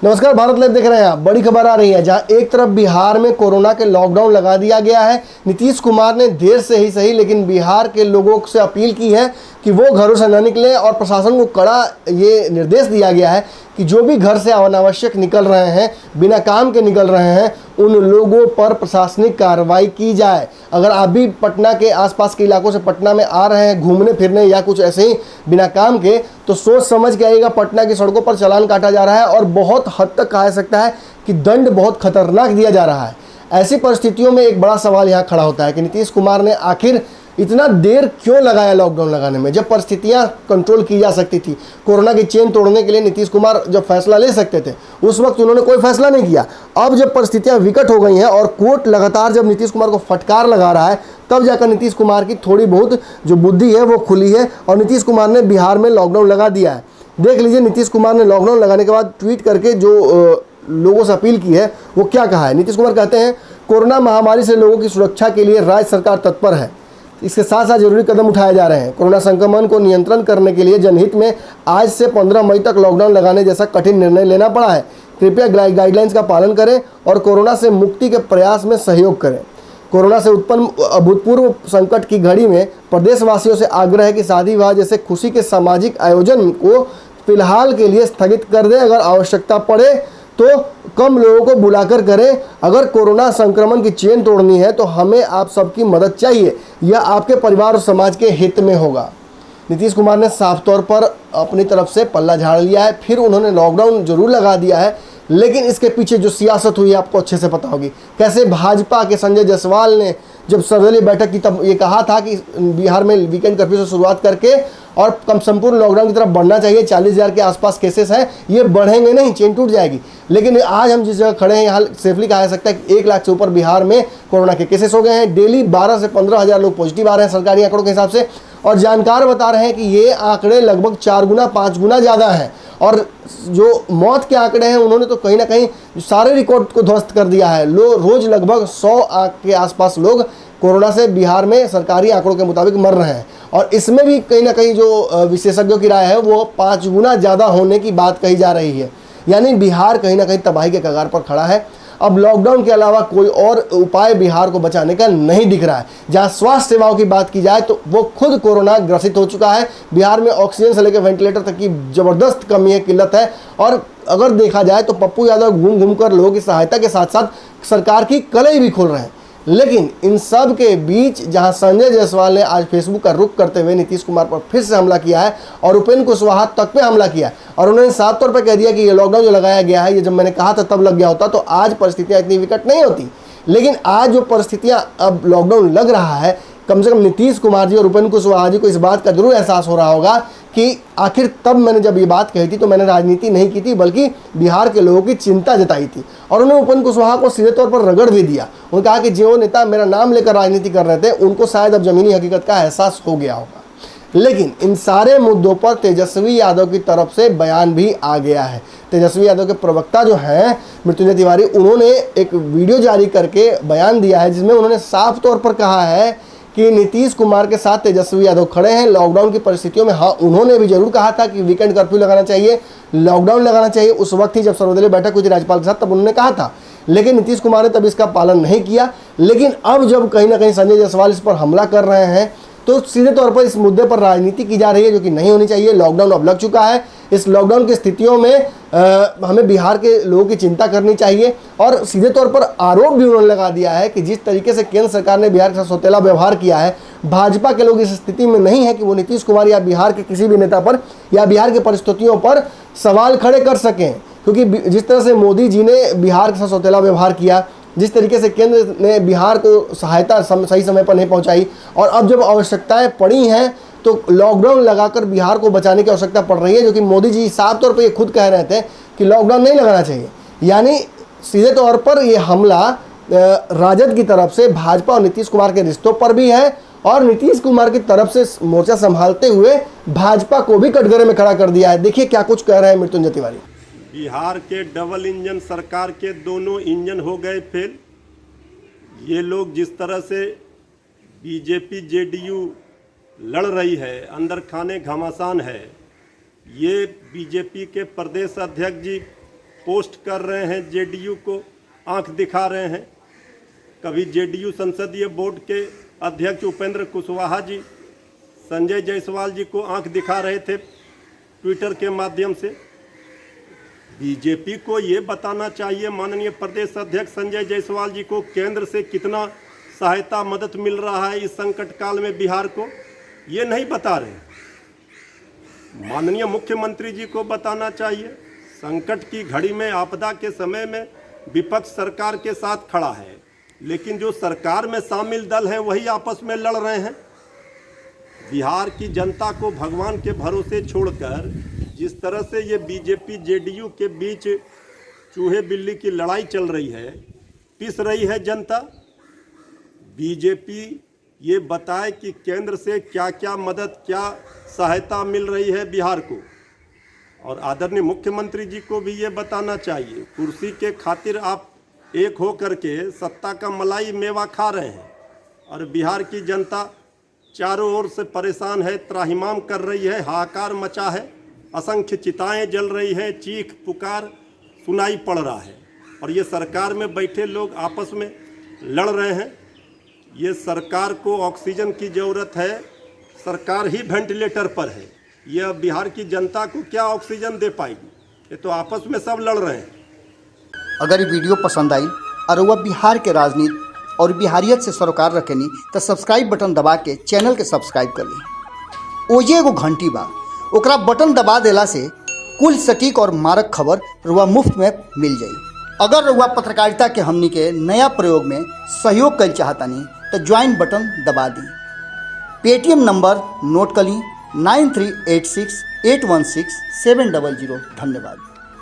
नमस्कार, भारत लाइव देख रहे हैं आप। बड़ी खबर आ रही है, जहां एक तरफ बिहार में कोरोना के लॉकडाउन लगा दिया गया है। नीतीश कुमार ने देर से ही सही लेकिन बिहार के लोगों से अपील की है कि वो घरों से न निकलें और प्रशासन को कड़ा ये निर्देश दिया गया है कि जो भी घर से अनावश्यक निकल रहे हैं, बिना काम के निकल रहे हैं, उन लोगों पर प्रशासनिक कार्रवाई की जाए। अगर आप भी पटना के आसपास के इलाकों से पटना में आ रहे हैं घूमने फिरने या कुछ ऐसे ही बिना काम के, तो सोच समझ के आइएगा। पटना की सड़कों पर चालान काटा जा रहा है और बहुत हद तक कहा जा सकता है कि दंड बहुत खतरनाक दिया जा रहा है। ऐसी परिस्थितियों में एक बड़ा सवाल यहाँ खड़ा होता है कि नीतीश कुमार ने आखिर इतना देर क्यों लगाया लॉकडाउन लगाने में, जब परिस्थितियां कंट्रोल की जा सकती थी। कोरोना की चेन तोड़ने के लिए नीतीश कुमार जब फैसला ले सकते थे, उस वक्त उन्होंने कोई फैसला नहीं किया। अब जब परिस्थितियां विकट हो गई हैं और कोर्ट लगातार जब नीतीश कुमार को फटकार लगा रहा है, तब जाकर नीतीश कुमार की थोड़ी बहुत जो बुद्धि है वो खुली है और नीतीश कुमार ने बिहार में लॉकडाउन लगा दिया है। देख लीजिए, नीतीश कुमार ने लॉकडाउन लगाने के बाद ट्वीट करके जो लोगों से अपील की है वो क्या कहा है। नीतीश कुमार कहते हैं, कोरोना महामारी से लोगों की सुरक्षा के लिए राज्य सरकार तत्पर है। इसके साथ साथ जरूरी कदम उठाए जा रहे हैं। कोरोना संक्रमण को नियंत्रण करने के लिए जनहित में आज से 15 मई तक लॉकडाउन लगाने जैसा कठिन निर्णय लेना पड़ा है। कृपया गाइडलाइंस का पालन करें और कोरोना से मुक्ति के प्रयास में सहयोग करें। कोरोना से उत्पन्न अभूतपूर्व संकट की घड़ी में प्रदेशवासियों से आग्रह है कि शादी विवाह जैसे खुशी के सामाजिक आयोजन को फिलहाल के लिए स्थगित कर दें। अगर आवश्यकता पड़े तो कम लोगों को बुलाकर करें। अगर कोरोना संक्रमण की चेन तोड़नी है तो हमें आप सबकी मदद चाहिए। यह आपके परिवार और समाज के हित में होगा। नीतीश कुमार ने साफ तौर पर अपनी तरफ से पल्ला झाड़ लिया है। फिर उन्होंने लॉकडाउन जरूर लगा दिया है, लेकिन इसके पीछे जो सियासत हुई है आपको अच्छे से पता होगी। कैसे भाजपा के संजय जायसवाल ने जब सर्वदलीय बैठक की तब ये कहा था कि बिहार में वीकेंड कर्फ्यू से शुरुआत करके और कम संपूर्ण लॉकडाउन की तरफ बढ़ना चाहिए। 40,000 के आसपास केसेस हैं, ये बढ़ेंगे नहीं, चेन टूट जाएगी। लेकिन आज हम जिस जगह खड़े हैं यहाँ सेफली कहा जा सकता है कि 1 लाख से ऊपर बिहार में कोरोना के केसेस हो गए हैं। डेली 12 से 15,000 लोग पॉजिटिव आ रहे हैं सरकारी आंकड़ों के हिसाब से, और जानकार बता रहे हैं कि ये आंकड़े लगभग 4 गुना 5 गुना ज़्यादा हैं। और जो मौत के आंकड़े हैं उन्होंने तो कहीं ना कहीं सारे रिकॉर्ड को ध्वस्त कर दिया है। रोज लगभग 100 के आसपास लोग कोरोना से बिहार में सरकारी आंकड़ों के मुताबिक मर रहे हैं, और इसमें भी कहीं ना कहीं जो विशेषज्ञों की राय है वो 5 गुना ज़्यादा होने की बात कही जा रही है। यानी बिहार कहीं ना कहीं तबाही के कगार पर खड़ा है। अब लॉकडाउन के अलावा कोई और उपाय बिहार को बचाने का नहीं दिख रहा है। जहां स्वास्थ्य सेवाओं की बात की जाए तो वो खुद कोरोना ग्रसित हो चुका है। बिहार में ऑक्सीजन से लेकर वेंटिलेटर तक की ज़बरदस्त कमी है, किल्लत है। और अगर देखा जाए तो पप्पू यादव घूम घूम कर लोगों की सहायता के साथ साथ सरकार की कलई भी खोल रहे हैं। लेकिन इन सब के बीच जहां संजय जायसवाल ने आज फेसबुक का रुख करते हुए नीतीश कुमार पर फिर से हमला किया है और उपेंद्र कुशवाहा तक पे हमला किया है, और उन्होंने साफ तौर पर कह दिया कि ये लॉकडाउन जो लगाया गया है, ये जब मैंने कहा था तब लग गया होता तो आज परिस्थितियां इतनी विकट नहीं होती। लेकिन आज जो परिस्थितियां अब लॉकडाउन लग रहा है, कम से कम नीतीश कुमार जी और उपेंद्र कुशवाहा जी को इस बात का जरूर एहसास हो रहा होगा कि आखिर तब मैंने जब ये बात कही थी तो मैंने राजनीति नहीं की थी, बल्कि बिहार के लोगों की चिंता जताई थी। और उन्होंने उपेंद्र कुशवाहा को सीधे तौर पर रगड़ भी दिया। उन्होंने कहा कि जो नेता मेरा नाम लेकर राजनीति कर रहे थे उनको शायद अब जमीनी हकीकत का एहसास हो गया होगा। लेकिन इन सारे मुद्दों पर तेजस्वी यादव की तरफ से बयान भी आ गया है। तेजस्वी यादव के प्रवक्ता जो हैं मृत्युंजय तिवारी, उन्होंने एक वीडियो जारी करके बयान दिया है जिसमें उन्होंने साफ तौर पर कहा है कि नीतीश कुमार के साथ तेजस्वी यादव खड़े हैं लॉकडाउन की परिस्थितियों में। हाँ, उन्होंने भी जरूर कहा था कि वीकेंड कर्फ्यू लगाना चाहिए, लॉकडाउन लगाना चाहिए। उस वक्त ही जब सर्वदलीय बैठक हुई थी राज्यपाल के साथ, तब उन्होंने कहा था, लेकिन नीतीश कुमार ने तब इसका पालन नहीं किया। लेकिन अब जब कहीं ना कहीं संजय जायसवाल इस पर हमला कर रहे हैं तो सीधे तौर पर इस मुद्दे पर राजनीति की जा रही है, जो कि नहीं होनी चाहिए। लॉकडाउन अब लग चुका है। इस लॉकडाउन की स्थितियों में हमें बिहार के लोगों की चिंता करनी चाहिए। और सीधे तौर पर आरोप भी उन्होंने लगा दिया है कि जिस तरीके से केंद्र सरकार ने बिहार के साथ सौतेला व्यवहार किया है, भाजपा के लोग इस स्थिति में नहीं है कि वो नीतीश कुमार या बिहार के किसी भी नेता पर या बिहार की परिस्थितियों पर सवाल खड़े कर सकें। क्योंकि जिस तरह से मोदी जी ने बिहार के साथ सौतेला व्यवहार किया, जिस तरीके से केंद्र ने बिहार को सहायता सही समय पर नहीं पहुंचाई, और अब जब आवश्यकताएं पड़ी हैं तो लॉकडाउन लगाकर बिहार को बचाने की आवश्यकता पड़ रही है, जो कि मोदी जी साफ तौर पर ये खुद कह रहे थे कि लॉकडाउन नहीं लगाना चाहिए। यानी सीधे तौर पर ये हमला राजद की तरफ से भाजपा और नीतीश कुमार के रिश्तों पर भी है, और नीतीश कुमार की तरफ से मोर्चा संभालते हुए भाजपा को भी कटघरे में खड़ा कर दिया है। देखिए क्या कुछ कह रहे हैं मृत्युंजय तिवारी। बिहार के डबल इंजन सरकार के दोनों इंजन हो गए फेल। ये लोग जिस तरह से बीजेपी जेडीयू लड़ रही है, अंदर खाने घमासान है। ये बीजेपी के प्रदेश अध्यक्ष जी पोस्ट कर रहे हैं, जेडीयू को आंख दिखा रहे हैं। कभी जेडीयू संसदीय बोर्ड के अध्यक्ष उपेंद्र कुशवाहा जी संजय जायसवाल जी को आंख दिखा रहे थे ट्विटर के माध्यम से। बीजेपी को ये बताना चाहिए, माननीय प्रदेश अध्यक्ष संजय जायसवाल जी को, केंद्र से कितना सहायता मदद मिल रहा है इस संकट काल में बिहार को, ये नहीं बता रहे। माननीय मुख्यमंत्री जी को बताना चाहिए। संकट की घड़ी में, आपदा के समय में विपक्ष सरकार के साथ खड़ा है, लेकिन जो सरकार में शामिल दल हैं वही आपस में लड़ रहे हैं। बिहार की जनता को भगवान के भरोसे छोड़कर जिस तरह से ये बीजेपी जेडीयू के बीच चूहे बिल्ली की लड़ाई चल रही है, पिस रही है जनता। बीजेपी ये बताए कि केंद्र से क्या क्या मदद, क्या सहायता मिल रही है बिहार को। और आदरणीय मुख्यमंत्री जी को भी ये बताना चाहिए, कुर्सी के खातिर आप एक हो करके सत्ता का मलाई मेवा खा रहे हैं और बिहार की जनता चारों ओर से परेशान है, त्राहिमाम कर रही है, हाहाकार मचा है, असंख्य चिताएं जल रही हैं, चीख पुकार सुनाई पड़ रहा है और ये सरकार में बैठे लोग आपस में लड़ रहे हैं। ये सरकार को ऑक्सीजन की ज़रूरत है, सरकार ही वेंटिलेटर पर है। ये अब बिहार की जनता को क्या ऑक्सीजन दे पाएगी? ये तो आपस में सब लड़ रहे हैं। अगर ये वीडियो पसंद आई और वह बिहार के राजनीति और बिहारियत से सरोकार रखेनी तो सब्सक्राइब बटन दबा के चैनल के सब्सक्राइब कर ली। ओजे एगो घंटी बा, ओकरा बटन दबा देला से कुल सटीक और मारक खबर रुआ मुफ्त में मिल जाई। अगर रुआ पत्रकारिता के हमनी के नया प्रयोग में सहयोग कर चाहतानी तो ज्वाइन बटन दबा दी। पेटीएम नंबर नोट कर ली 9386816700। धन्यवाद।